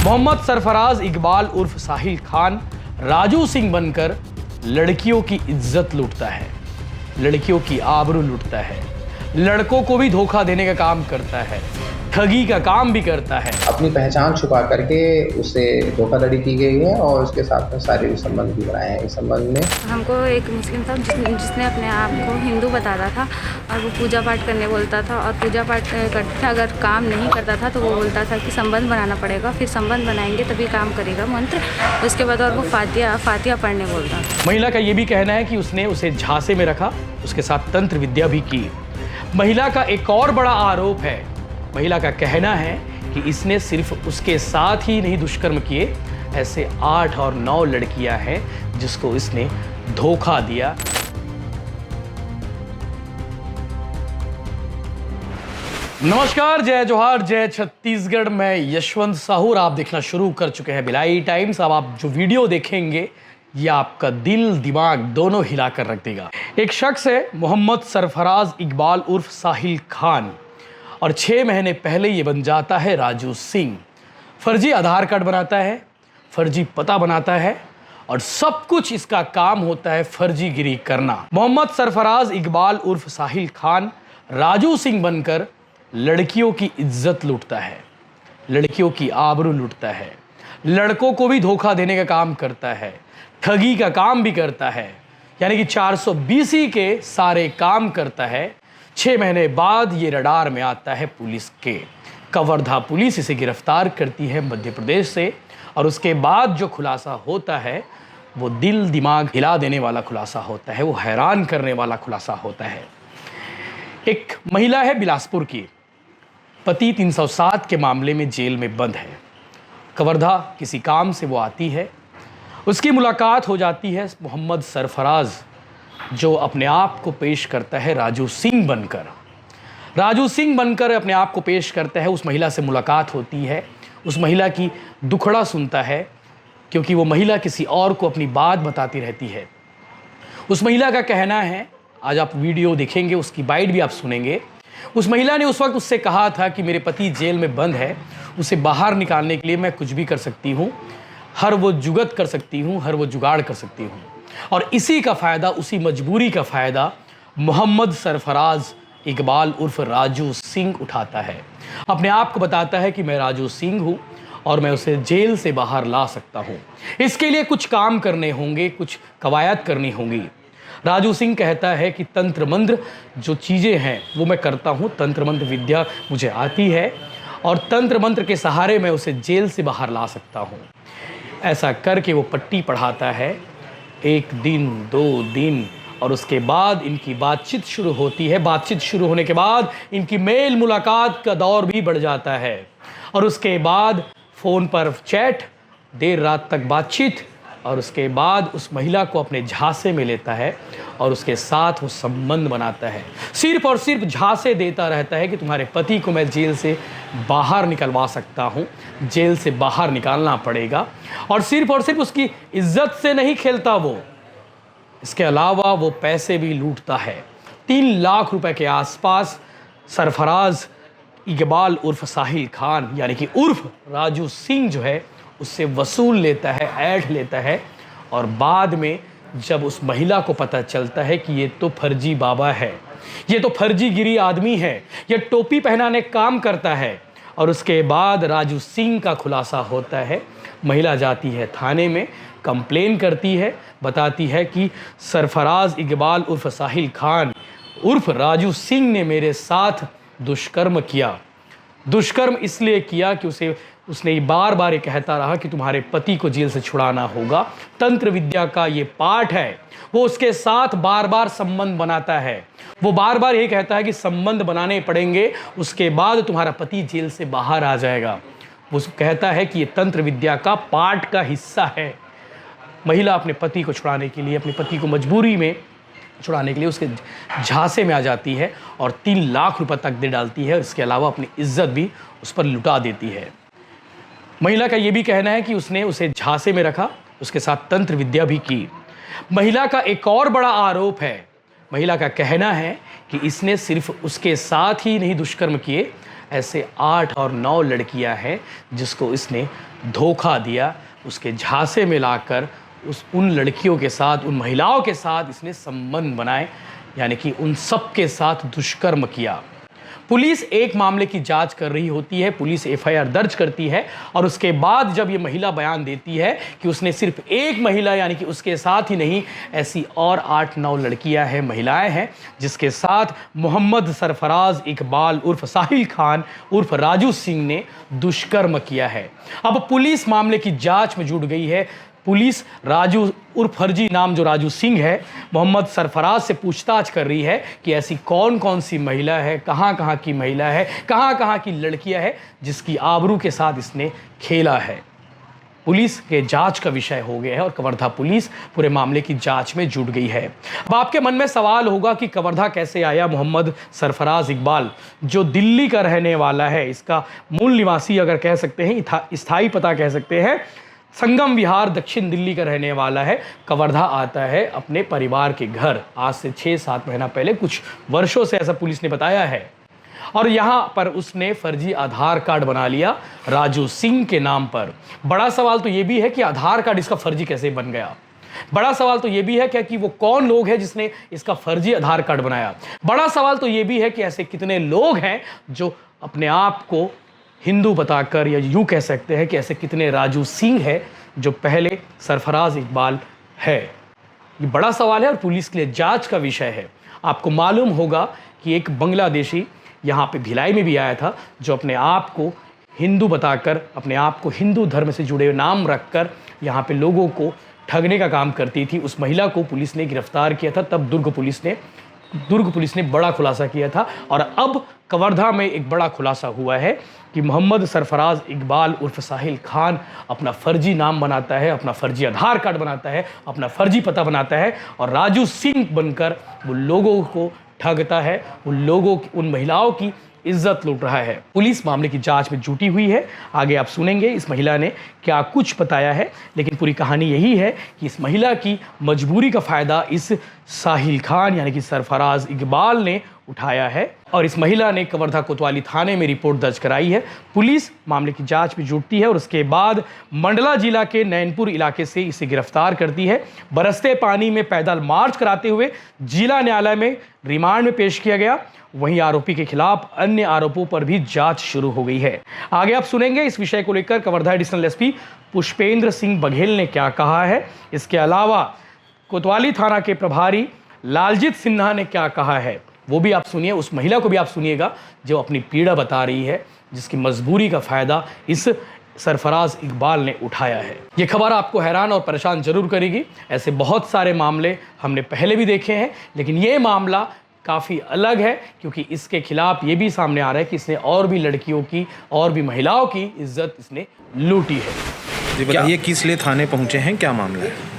मोहम्मद सरफराज इकबाल उर्फ साहिल खान राजू सिंह बनकर लड़कियों की इज्जत लूटता है, लड़कियों की आबरू लूटता है, लड़कों को भी धोखा देने का काम करता है, ठगी का काम भी करता है। अपनी पहचान छुपा करके उससे धोखाधड़ी की गई है और उसके साथ में शारीरिक संबंध भी बनाए हैं। इस संबंध में हमको एक मुस्लिम था जिसने अपने आप को हिंदू बताता था और वो पूजा पाठ करने बोलता था और पूजा पाठ करते अगर काम नहीं करता था तो वो बोलता था कि संबंध बनाना पड़ेगा, फिर संबंध बनाएंगे तभी काम करेगा मंत्र। उसके बाद और वो फातिहा पढ़ने बोलता था। महिला का ये भी कहना है कि उसने उसे झांसे में रखा, उसके साथ तंत्र विद्या भी की। महिला का एक और बड़ा आरोप है, महिला का कहना है कि इसने सिर्फ उसके साथ ही नहीं दुष्कर्म किए, ऐसे 8 और 9 लड़कियां हैं जिसको इसने धोखा दिया। नमस्कार, जय जोहार, जय छत्तीसगढ़। मैं यशवंत साहू, आप देखना शुरू कर चुके हैं भिलाई टाइम्स। अब आप जो वीडियो देखेंगे ये आपका दिल दिमाग दोनों हिलाकर रख देगा। एक शख्स है मोहम्मद सरफराज इकबाल उर्फ साहिल खान, और 6 महीने पहले ये बन जाता है राजू सिंह। फर्जी आधार कार्ड बनाता है, फर्जी पता बनाता है और सब कुछ इसका काम होता है फर्जीगिरी करना। मोहम्मद सरफराज इकबाल उर्फ साहिल खान राजू सिंह बनकर लड़कियों की इज्जत लूटता है, लड़कियों की आबरू लूटता है, लड़कों को भी धोखा देने का काम करता है, ठगी का काम भी करता है, यानी कि 420 के सारे काम करता है। 6 महीने बाद ये रडार में आता है पुलिस के। कवर्धा पुलिस इसे गिरफ्तार करती है मध्य प्रदेश से, और उसके बाद जो खुलासा होता है वो दिल दिमाग हिला देने वाला खुलासा होता है, वो हैरान करने वाला खुलासा होता है। एक महिला है बिलासपुर की, पति 307 के मामले में जेल में बंद है। कवर्धा किसी काम से वो आती है, उसकी मुलाकात हो जाती है मोहम्मद सरफराज, जो अपने आप को पेश करता है राजू सिंह बनकर। राजू सिंह बनकर अपने आप को पेश करता है। उस महिला से मुलाकात होती है, उस महिला की दुखड़ा सुनता है, क्योंकि वो महिला किसी और को अपनी बात बताती रहती है। उस महिला का कहना है, आज आप वीडियो देखेंगे, उसकी बाइट भी आप सुनेंगे। उस महिला ने उस वक्त उससे कहा था कि मेरे पति जेल में बंद है, उसे बाहर निकालने के लिए मैं कुछ भी कर सकती हूँ, हर वो जुगत कर सकती हूँ, हर वो जुगाड़ कर सकती हूँ। और इसी का फ़ायदा, उसी मजबूरी का फ़ायदा मोहम्मद सरफराज इकबाल उर्फ राजू सिंह उठाता है। अपने आप को बताता है कि मैं राजू सिंह हूँ और मैं उसे जेल से बाहर ला सकता हूँ। इसके लिए कुछ काम करने होंगे, कुछ कवायद करनी होंगी। राजू सिंह कहता है कि तंत्र मंत्र जो चीज़ें हैं वो मैं करता हूँ, तंत्र मंत्र विद्या मुझे आती है और तंत्र मंत्र के सहारे मैं उसे जेल से बाहर ला सकता हूँ। ऐसा करके वो पट्टी पढ़ाता है, 1 दिन 2 दिन, और उसके बाद इनकी बातचीत शुरू होती है। बातचीत शुरू होने के बाद इनकी मेल मुलाकात का दौर भी बढ़ जाता है, और उसके बाद फ़ोन पर चैट, देर रात तक बातचीत, और उसके बाद उस महिला को अपने झांसे में लेता है और उसके साथ वो संबंध बनाता है। सिर्फ और सिर्फ झांसे देता रहता है कि तुम्हारे पति को मैं जेल से बाहर निकलवा सकता हूँ, जेल से बाहर निकालना पड़ेगा। और सिर्फ उसकी इज्जत से नहीं खेलता वो, इसके अलावा वो पैसे भी लूटता है। 3 लाख रुपए के आसपास सरफराज इकबाल उर्फ साहिल खान, यानी कि उर्फ राजू सिंह जो है, उससे वसूल लेता है, ऐठ लेता है। और बाद में जब उस महिला को पता चलता है कि ये तो फर्जी बाबा है, ये तो फर्जीगिरी आदमी है, ये टोपी पहनाने काम करता है, और उसके बाद राजू सिंह का खुलासा होता है। महिला जाती है थाने में, कंप्लेन करती है, बताती है कि सरफराज इकबाल उर्फ साहिल खान उर्फ राजू सिंह ने मेरे साथ दुष्कर्म किया। दुष्कर्म इसलिए किया कि उसने बार बार ये कहता रहा कि तुम्हारे पति को जेल से छुड़ाना होगा। तंत्र विद्या का ये पाठ है, वो उसके साथ बार बार संबंध बनाता है। वो बार बार ये कहता है कि संबंध बनाने पड़ेंगे, उसके बाद तुम्हारा पति जेल से बाहर आ जाएगा। वो कहता है कि ये तंत्र विद्या का पाठ का हिस्सा है। महिला अपने पति को छुड़ाने के लिए, अपने पति को मजबूरी में छुड़ाने के लिए उसके झांसे में आ जाती है और 3 लाख रुपए तक दे डालती है। इसके अलावा अपनी इज्जत भी उस पर लुटा देती है। महिला का ये भी कहना है कि उसने उसे झांसे में रखा, उसके साथ तंत्र विद्या भी की। महिला का एक और बड़ा आरोप है, महिला का कहना है कि इसने सिर्फ उसके साथ ही नहीं दुष्कर्म किए, ऐसे 8 और 9 लड़कियां हैं जिसको इसने धोखा दिया, उसके झांसे में लाकर उन लड़कियों के साथ, उन महिलाओं के साथ इसने संबंध बनाए, यानी कि उन सब के साथ दुष्कर्म किया। पुलिस एक मामले की जांच कर रही होती है, पुलिस एफआईआर दर्ज करती है और उसके बाद जब ये महिला बयान देती है कि उसने सिर्फ एक महिला, यानी कि उसके साथ ही नहीं, ऐसी और 8-9 लड़कियां हैं, महिलाएं हैं, जिसके साथ मोहम्मद सरफराज इकबाल उर्फ साहिल खान उर्फ राजू सिंह ने दुष्कर्म किया है। अब पुलिस मामले की जांच में जुट गई है। पुलिस राजू उर्फ फर्जी नाम जो राजू सिंह है, मोहम्मद सरफराज से पूछताछ कर रही है कि ऐसी कौन कौन सी महिला है, कहाँ कहाँ की महिला है, कहाँ कहाँ की लड़कियां है जिसकी आबरू के साथ इसने खेला है। पुलिस के जांच का विषय हो गया है और कवर्धा पुलिस पूरे मामले की जांच में जुट गई है। अब आपके मन में सवाल होगा कि कवर्धा कैसे आया मोहम्मद सरफराज इकबाल, जो दिल्ली का रहने वाला है। इसका मूल निवासी अगर कह सकते हैं, स्थायी पता कह सकते हैं, संगम विहार दक्षिण दिल्ली का रहने वाला है। कवर्धा आता है अपने परिवार के घर आज से 6-7 महीना पहले, कुछ वर्षों से ऐसा पुलिस ने बताया है। और यहाँ पर उसने फर्जी आधार कार्ड बना लिया राजू सिंह के नाम पर। बड़ा सवाल तो ये भी है कि आधार कार्ड इसका फर्जी कैसे बन गया। बड़ा सवाल तो ये भी है क्या कि वो कौन लोग हैं जिसने इसका फर्जी आधार कार्ड बनाया। बड़ा सवाल तो ये भी है कि ऐसे कितने लोग हैं जो अपने आप को हिंदू बताकर, या यूँ कह सकते हैं कि ऐसे कितने राजू सिंह है जो पहले सरफराज इकबाल है। ये बड़ा सवाल है और पुलिस के लिए जांच का विषय है। आपको मालूम होगा कि एक बांग्लादेशी यहाँ पे भिलाई में भी आया था, जो अपने आप को हिंदू बताकर, अपने आप को हिंदू धर्म से जुड़े नाम रखकर यहाँ पे लोगों को ठगने का काम करती थी। उस महिला को पुलिस ने गिरफ्तार किया था। तब दुर्ग पुलिस ने बड़ा खुलासा किया था और अब कवर्धा में एक बड़ा खुलासा हुआ है कि मोहम्मद सरफराज इकबाल उर्फ साहिल खान अपना फर्जी नाम बनाता है, अपना फर्जी आधार कार्ड बनाता है, अपना फर्जी पता बनाता है और राजू सिंह बनकर वो लोगों को ठगता है, उन महिलाओं की इज्जत लूट रहा है। पुलिस मामले की जांच में जुटी हुई है। आगे आप सुनेंगे इस महिला ने क्या कुछ बताया है, लेकिन पूरी कहानी यही है कि इस महिला की मजबूरी का फ़ायदा इस साहिल खान यानी कि सरफराज इकबाल ने उठाया है और इस महिला ने कवर्धा कोतवाली थाने में रिपोर्ट दर्ज कराई है। पुलिस मामले की जांच में जुटती है और उसके बाद मंडला जिला के नैनपुर इलाके से इसे गिरफ्तार करती है। बरसते पानी में पैदल मार्च कराते हुए जिला न्यायालय में रिमांड में पेश किया गया। वहीं आरोपी के खिलाफ अन्य आरोपों पर भी जांच शुरू हो गई है। आगे आप सुनेंगे इस विषय को लेकर कवर्धा एडिशनल एसपी पुष्पेंद्र सिंह बघेल ने क्या कहा है। इसके अलावा कोतवाली थाना के प्रभारी लालजीत सिन्हा ने क्या कहा है वो भी आप सुनिए। उस महिला को भी आप सुनिएगा जो अपनी पीड़ा बता रही है, जिसकी मजबूरी का फ़ायदा इस सरफराज इकबाल ने उठाया है। ये खबर आपको हैरान और परेशान जरूर करेगी। ऐसे बहुत सारे मामले हमने पहले भी देखे हैं, लेकिन ये मामला काफ़ी अलग है क्योंकि इसके खिलाफ ये भी सामने आ रहा है कि इसने और भी लड़कियों की और भी महिलाओं की इज्जत इसने लूटी है। जी बताइए, किस लिए थाने पहुंचे हैं, क्या मामला है?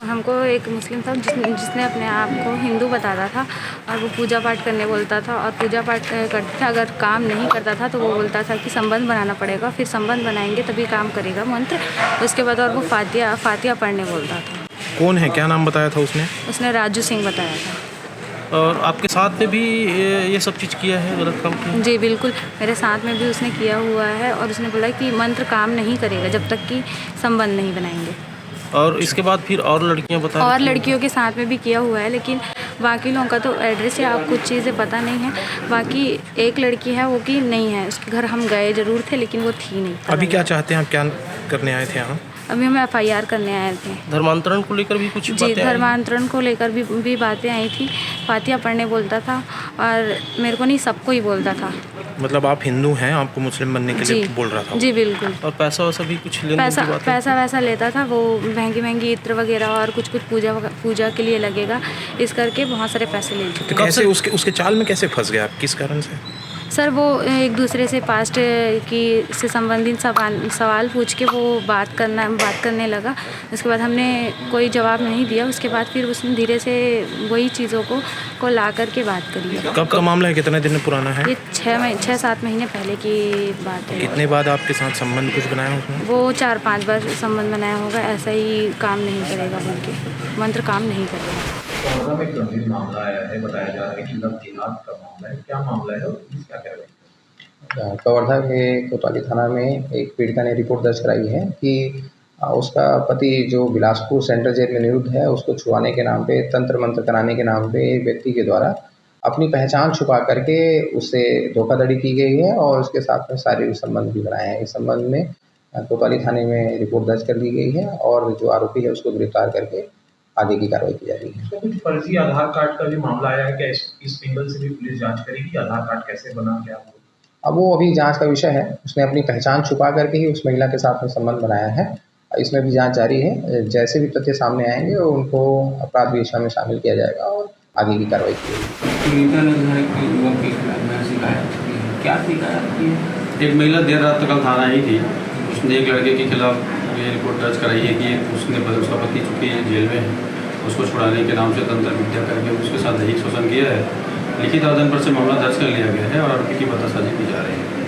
हमको एक मुस्लिम था जिसने अपने आप को हिंदू बताता था और वो पूजा पाठ करने बोलता था और पूजा पाठ करते अगर काम नहीं करता था तो वो बोलता था कि संबंध बनाना पड़ेगा, फिर संबंध बनाएंगे तभी काम करेगा मंत्र। उसके बाद और वो फातिया पढ़ने बोलता था। कौन है, क्या नाम बताया था उसने राजू सिंह बताया था। और आपके साथ में भी ये सब चीज़ किया है, गलत काम किया? जी बिल्कुल, मेरे साथ में भी उसने किया हुआ है और उसने बोला कि मंत्र काम नहीं करेगा जब तक कि संबंध नहीं बनाएंगे। और इसके बाद फिर और लड़कियां बता और लड़कियों के साथ में भी किया हुआ है, लेकिन बाकी लोगों का तो एड्रेस या कुछ चीज़ें पता नहीं है। बाकी एक लड़की है वो कि नहीं है, उसके घर हम गए ज़रूर थे लेकिन वो थी नहीं। अभी क्या चाहते हैं आप, क्या करने आए थे यहाँ? अभी हम FIR करने आए थे। धर्मांतरण को लेकर भी कुछ जी, धर्मांतरण को लेकर भी बातें आई थी। फातिया पढ़ने बोलता था और मेरे को नहीं, सबको ही बोलता था। मतलब आप हिंदू हैं, आपको मुस्लिम बनने के लिए बोल रहा था? जी बिल्कुल। और पैसा वैसा भी कुछ लेने की बात है? पैसा वैसा लेता था, वो महंगी इत्र वगैरह और कुछ पूजा के लिए लगेगा, इस करके बहुत सारे पैसे ले चुके। तो कैसे उसके चाल में कैसे फंस गया आप, किस कारण से? सर वो एक दूसरे से पास्ट की से संबंधित सवाल पूछ के वो बात करने लगा। उसके बाद हमने कोई जवाब नहीं दिया। उसके बाद फिर उसने धीरे से वही चीज़ों को ला करके बात करी। कब का मामला है, कितने दिन पुराना है? ये 6-7 महीने पहले की बात है। कितने बाद आपके साथ संबंध कुछ बनाया उसने? वो 4-5 बार संबंध बनाया होगा। ऐसा ही काम नहीं करेगा बोल के, मंत्र काम नहीं करेगा। कोरोना में एक गंभीर मामला आया है, बताया जा रहा है कि लव जिहाद का मामला है। क्या मामला है और पुलिस क्या कह रही है? कवर्धा के कोतवाली थाना में एक पीड़िता ने रिपोर्ट दर्ज कराई है कि उसका पति जो बिलासपुर सेंट्रल जेल में निरुद्ध है, उसको छुड़ाने के नाम पे, तंत्र मंत्र कराने के नाम पे एक व्यक्ति के द्वारा अपनी पहचान छुपा करके उससे धोखाधड़ी की गई है और उसके साथ में शारीरिक संबंध भी बनाए हैं। इस संबंध में कोतवाली थाने में रिपोर्ट दर्ज कर दी गई है और जो आरोपी है उसको गिरफ्तार करके आगे की कार्रवाई की जा रही है। तो कुछ फर्जी आधार कार्ड का भी मामला आया है, क्या इस एंगल से भी पुलिस जांच करेगी? आधार कार्ड कैसे बना, क्या वो? अब वो अभी जांच का विषय है। उसने अपनी पहचान छुपा करके ही उस महिला के साथ में संबंध बनाया है। इसमें भी जांच जारी है। जैसे भी तथ्य सामने आएंगे उनको अपराध विवेचना में शामिल किया जाएगा और आगे की कार्रवाई की जाएगी। पीड़िता ने घर के युवक के खिलाफ में शिकायत की है। क्या शिकायत की है? एक महिला देर रात कल थाना आई थी। उसने एक लड़के के खिलाफ ये रिपोर्ट दर्ज कराई है कि उसका पति चुकी है जेल में है, उसको छुड़ाने के नाम से तंत्र विद्या करके उसके साथ दैहिक शोषण किया है। लिखित आवेदन पर से मामला दर्ज कर लिया गया है और आरोपी की पतासाजी की जा रही है।